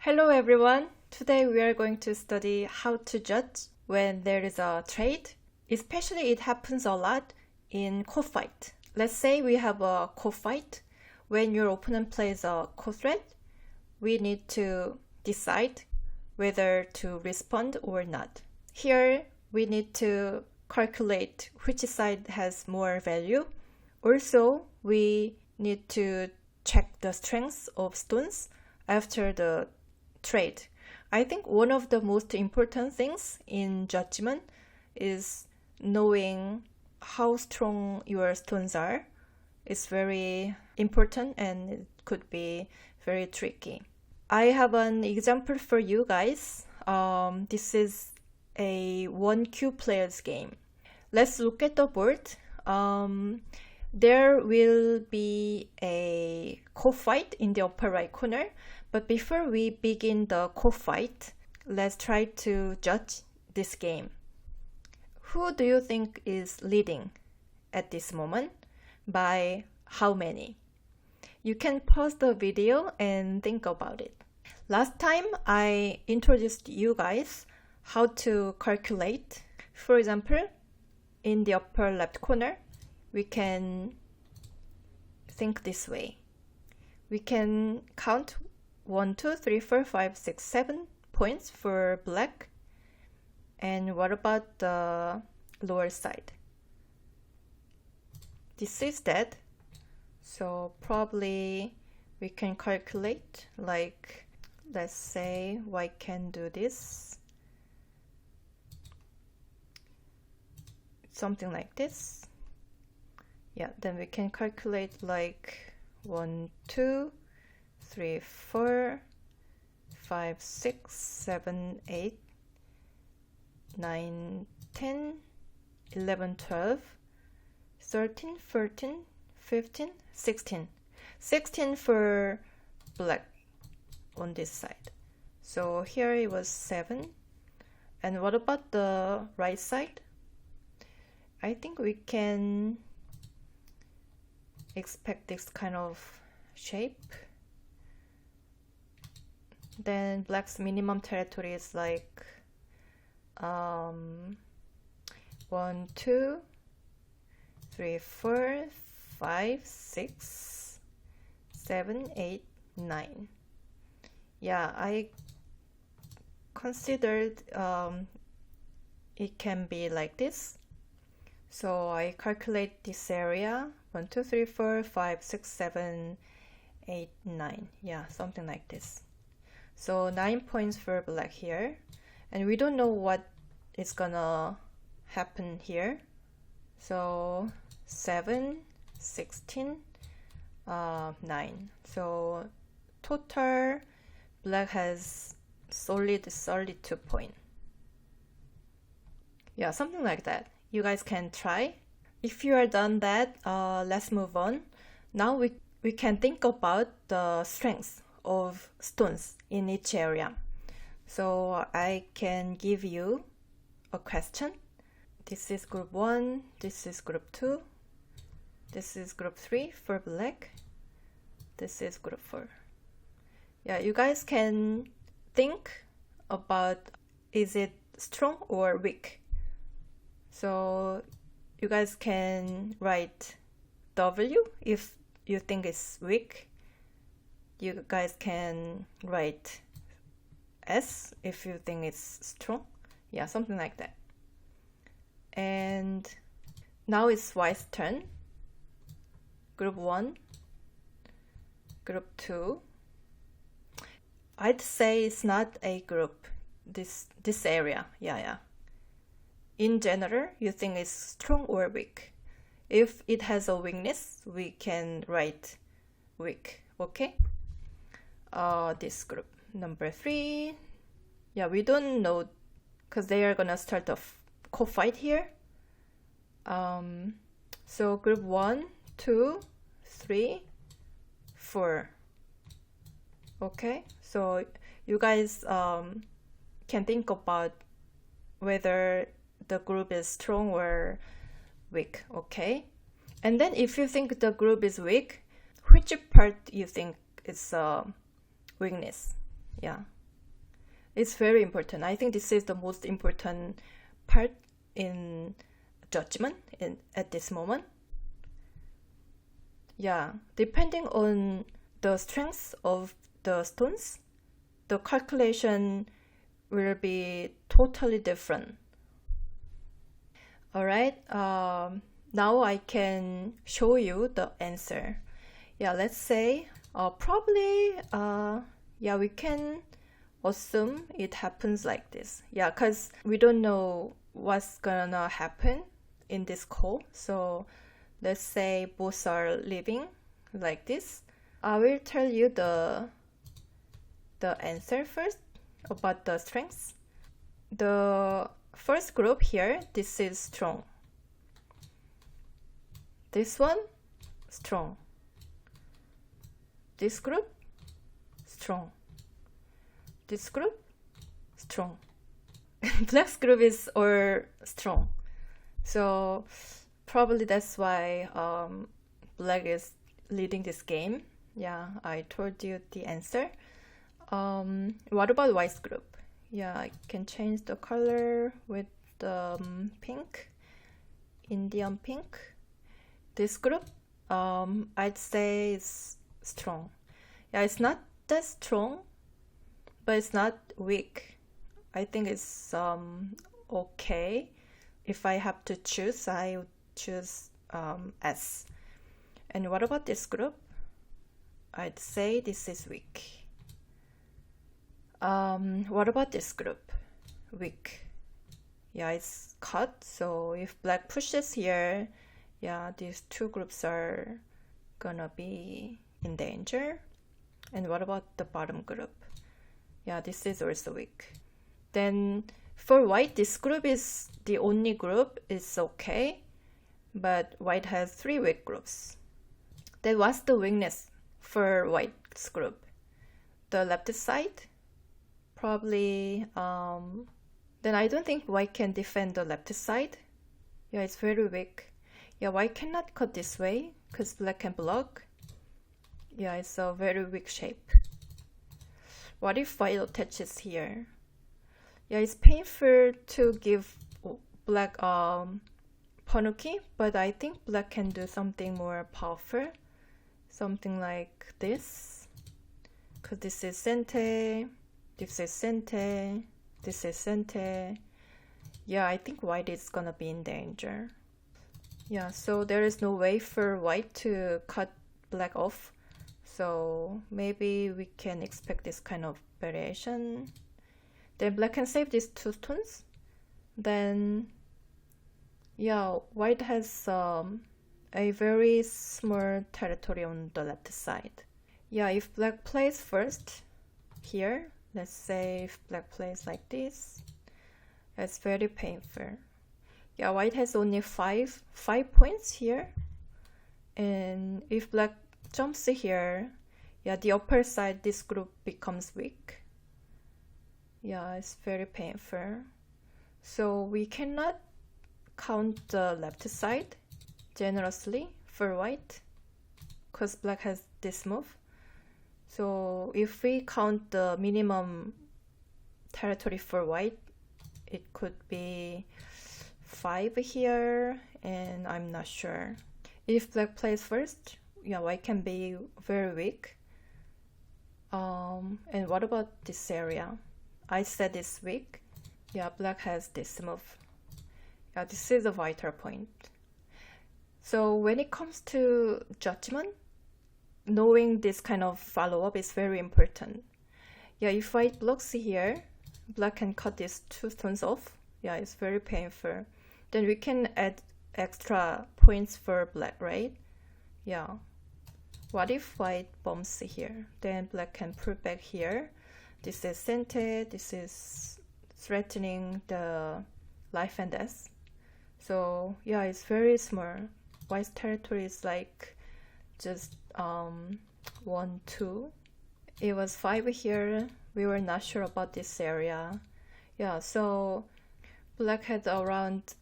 Hello everyone. Today we are going to study how to judge when there is a trade. Especially it happens a lot in co-fight. Let's say we have a co-fight. When your opponent plays a co-threat, we need to decide whether to respond or not. Here we need to calculate which side has more value. Also, we need to check the strengths of stones after the trade. I think one of the most important things in judgment is knowing how strong your stones are. It's very important and it could be very tricky. I have an example for you guys. This is a 1Q players game. Let's look at the board. There will be a co-fight in the upper right corner. But before we begin the co-fight, let's try to judge this game. Who do you think is leading at this moment? By how many? You can pause the video and think about it. Last time I introduced you guys how to calculate. For example, in the upper left corner, we can think this way. We can count 1, 2, 3, 4, 5, 6, 7 points for black. And what about the lower side? This is dead. So probably we can calculate, like, let's say white can do this. Something like this. Yeah, then we can calculate like 1, 2, 3, 4, 5, 6, 7, 8, 9, 10, 11, 12, 13, 14, 15, 16. 16 for black on this side. So here it was 7. And what about the right side? I think we can expect this kind of shape. Then black's minimum territory is like 1, 2, 3, 4, 5, 6, 7, 8, 9. Yeah, I considered it can be like this. So I calculate this area 1, 2, 3, 4, 5, 6, 7, 8, 9. Yeah, something like this. So 9 points for black here. And we don't know what is gonna happen here. So 7, 16, 9. So total black has solid 2 points. Yeah, something like that. You guys can try. If you are done that, let's move on. Now we can think about the strengths of stones in each area. So I can give you a question. This is group 1, this is group 2, this is group 3 for black, this is group 4. Yeah, you guys can think about, is it strong or weak? So you guys can write W if you think it's weak. You guys can write S if you think it's strong. Yeah, something like that. And now it's white's turn. Group 1, group 2. I'd say it's not a group, this area. Yeah. In general, you think it's strong or weak. If it has a weakness, we can write weak, okay? This group, number 3. Yeah, we don't know because they are gonna start a co-fight here. So group 1, 2, 3, 4. Okay, so you guys can think about whether the group is strong or weak, okay? And then if you think the group is weak, which part you think is weakness? Yeah, It's very important. I think this is the most important part in judgment at this moment. Yeah, depending on the strength of the stones, the calculation will be totally different. Alright, now I can show you the answer. Yeah, let's say probably, yeah, we can assume it happens like this. Yeah, because we don't know what's gonna happen in this call. So let's say both are living like this. I will tell you the answer first about the strengths. The first group here, this is strong. This one, strong. This group, strong. This group, strong. Black's group is all strong. So probably that's why black is leading this game. Yeah, I told you the answer. What about white's group? Yeah, I can change the color with the pink, Indian pink. This group, I'd say it's strong. Yeah, it's not that strong, but it's not weak. I think it's okay. If I have to choose, I would choose S. And what about this group? I'd say this is weak. What about this group? Weak. Yeah, it's cut. So if black pushes here, yeah, these two groups are gonna be in danger. And what about the bottom group? Yeah, this is also weak. Then for white, this group is the only group. It's okay. But white has 3 weak groups. Then what's the weakness for white's group? The left side? Probably, then I don't think white can defend the left side. Yeah, it's very weak. Yeah, white cannot cut this way because black can block. Yeah, it's a very weak shape. What if white attaches here? Yeah, it's painful to give black Panuki, but I think black can do something more powerful. Something like this. Because this is Sente, this is Sente, this is Sente. Yeah, I think white is gonna be in danger. Yeah, so there is no way for white to cut black off. So maybe we can expect this kind of variation. Then black can save these 2 stones. Then, yeah, white has a very small territory on the left side. Yeah, if black plays first here, let's say if black plays like this, it's very painful. Yeah, white has only 5 points here. And if black jumps here, yeah, the upper side, this group becomes weak. Yeah, it's very painful. So we cannot count the left side generously for white because black has this move. So if we count the minimum territory for white, it could be 5 here, and I'm not sure. If black plays first, yeah, white can be very weak. And what about this area? I said it's weak. Yeah, black has this move. Yeah, this is a vital point. So when it comes to judgment, knowing this kind of follow-up is very important. Yeah, if white blocks here, black can cut these 2 stones off. Yeah, it's very painful. Then we can add extra points for black, right? Yeah. What if white bumps here? Then black can pull back here. This is Sente, this is threatening the life and death. So yeah, it's very small. White's territory is like just 1, 2. It was 5 here. We were not sure about this area. Yeah, so black had around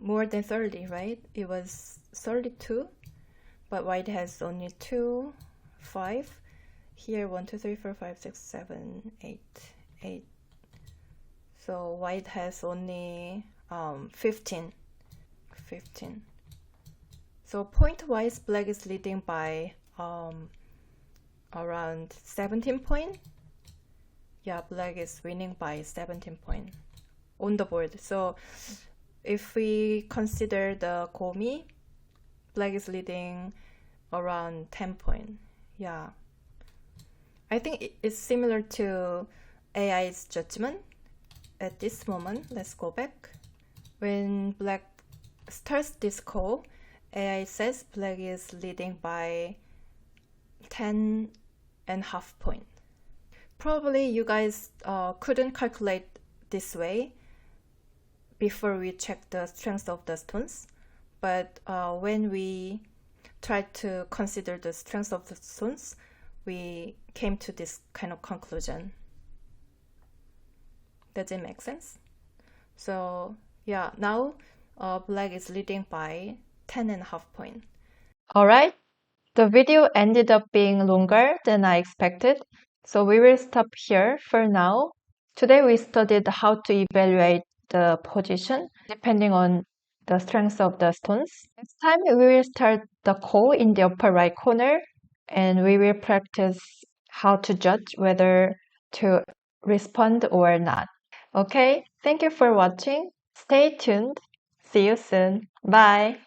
more than 30, right? It was 32, but white has only 2, 5. Here 1, 2, 3, 4, 5, 6, 7, 8, 8. So white has only 15. So point-wise, black is leading by around 17 point. Yeah, black is winning by 17 point on the board. So if we consider the Gomi, black is leading around 10 point. Yeah. I think it's similar to AI's judgment at this moment. Let's go back. When black starts this call, AI says black is leading by 10.5 point. Probably you guys couldn't calculate this way before we check the strength of the stones, but when we tried to consider the strength of the stones, we came to this kind of conclusion. Does it make sense? So yeah, now black is leading by 10.5 point. Alright, the video ended up being longer than I expected, so we will stop here for now. Today we studied how to evaluate the position depending on the strength of the stones. Next time we will start the call in the upper right corner, and we will practice how to judge whether to respond or not. Okay, thank you for watching. Stay tuned. See you soon. Bye.